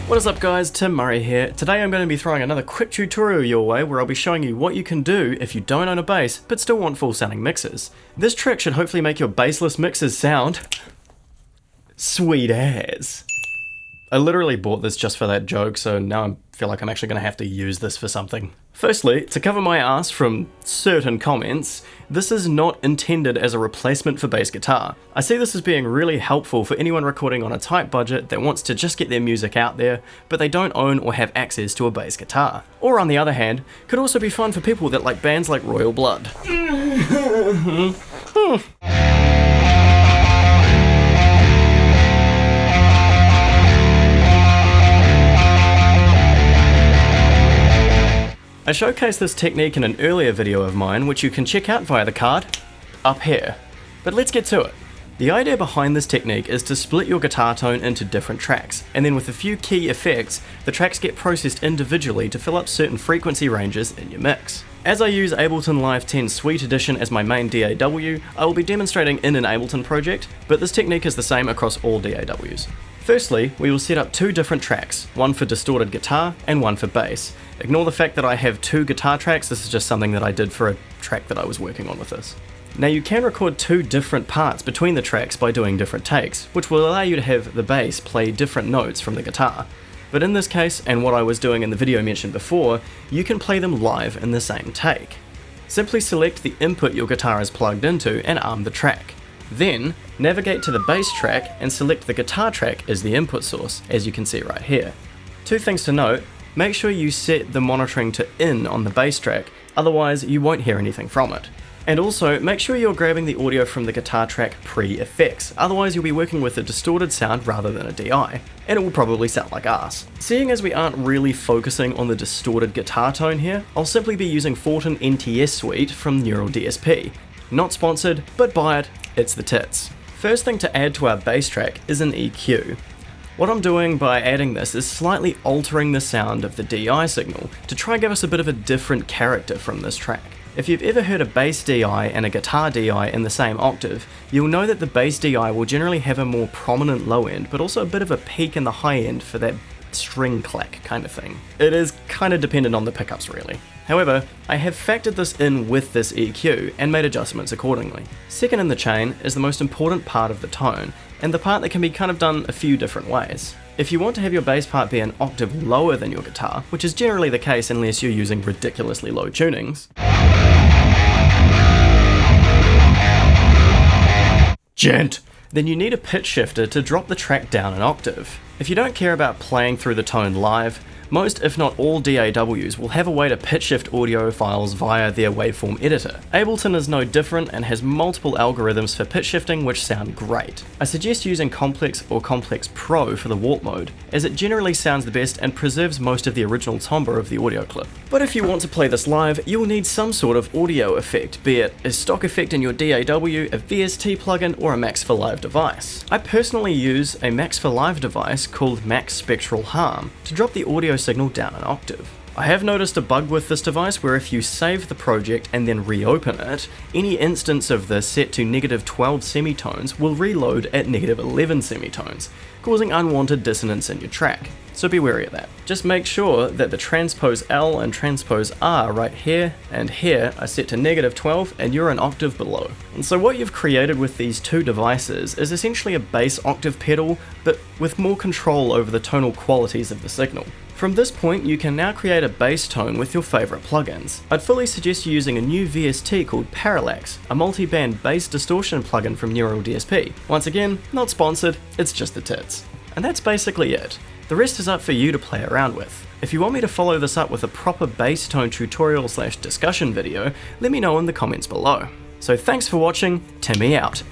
What is up guys, Tim Murray here. Today I'm going to be throwing another quick tutorial your way where I'll be showing you what you can do if you don't own a bass but still want full sounding mixes. This trick should hopefully make your bassless mixes sound sweet as. I literally bought this just for that joke, so now I feel like I'm actually going to have to use this for something. Firstly, to cover my ass from certain comments, this is not intended as a replacement for bass guitar. I see this as being really helpful for anyone recording on a tight budget that wants to just get their music out there, but they don't own or have access to a bass guitar. Or on the other hand, could also be fun for people that like bands like Royal Blood. I showcased this technique in an earlier video of mine, which you can check out via the card up here. But let's get to it. The idea behind this technique is to split your guitar tone into different tracks, and then with a few key effects, the tracks get processed individually to fill up certain frequency ranges in your mix. As I use Ableton Live 10 Suite Edition as my main DAW, I will be demonstrating in an Ableton project, but this technique is the same across all DAWs. Firstly, we will set up two different tracks, one for distorted guitar and one for bass. Ignore the fact that I have two guitar tracks, this is just something that I did for a track that I was working on with this. Now you can record two different parts between the tracks by doing different takes, which will allow you to have the bass play different notes from the guitar. But in this case, and what I was doing in the video mentioned before, you can play them live in the same take. Simply select the input your guitar is plugged into and arm the track. Then, navigate to the bass track and select the guitar track as the input source, as you can see right here. Two things to note, make sure you set the monitoring to in on the bass track, otherwise you won't hear anything from it. And also, make sure you're grabbing the audio from the guitar track pre-effects, otherwise you'll be working with a distorted sound rather than a DI, and it will probably sound like arse. Seeing as we aren't really focusing on the distorted guitar tone here, I'll simply be using Fortin NTS Suite from Neural DSP. Not sponsored, but buy it, it's the tits. First thing to add to our bass track is an EQ. What I'm doing by adding this is slightly altering the sound of the DI signal to try and give us a bit of a different character from this track. If you've ever heard a bass DI and a guitar DI in the same octave, you'll know that the bass DI will generally have a more prominent low end, but also a bit of a peak in the high end for that string clack kind of thing. It is kind of dependent on the pickups really. However, I have factored this in with this EQ and made adjustments accordingly. Second in the chain is the most important part of the tone, and the part that can be kind of done a few different ways. If you want to have your bass part be an octave lower than your guitar, which is generally the case unless you're using ridiculously low tunings, then you need a pitch shifter to drop the track down an octave. If you don't care about playing through the tone live, most if not all DAWs will have a way to pitch shift audio files via their waveform editor. Ableton is no different and has multiple algorithms for pitch shifting which sound great. I suggest using Complex or Complex Pro for the warp mode, as it generally sounds the best and preserves most of the original timbre of the audio clip. But if you want to play this live, you will need some sort of audio effect, be it a stock effect in your DAW, a VST plugin, or a Max for Live device. I personally use a Max for Live device called Max Spectral Harm to drop the audio signal down an octave. I have noticed a bug with this device where if you save the project and then reopen it, any instance of the set to -12 semitones will reload at -11 semitones, causing unwanted dissonance in your track. So be wary of that. Just make sure that the transpose L and transpose R right here and here are set to -12 and you're an octave below. And so what you've created with these two devices is essentially a bass octave pedal, but with more control over the tonal qualities of the signal. From this point, you can now create a bass tone with your favorite plugins. I'd fully suggest you using a new VST called Parallax, a multi-band bass distortion plugin from Neural DSP. Once again, not sponsored, it's just the tits. And that's basically it. The rest is up for you to play around with. If you want me to follow this up with a proper bass tone tutorial / discussion video, let me know in the comments below. So thanks for watching, Timmy out.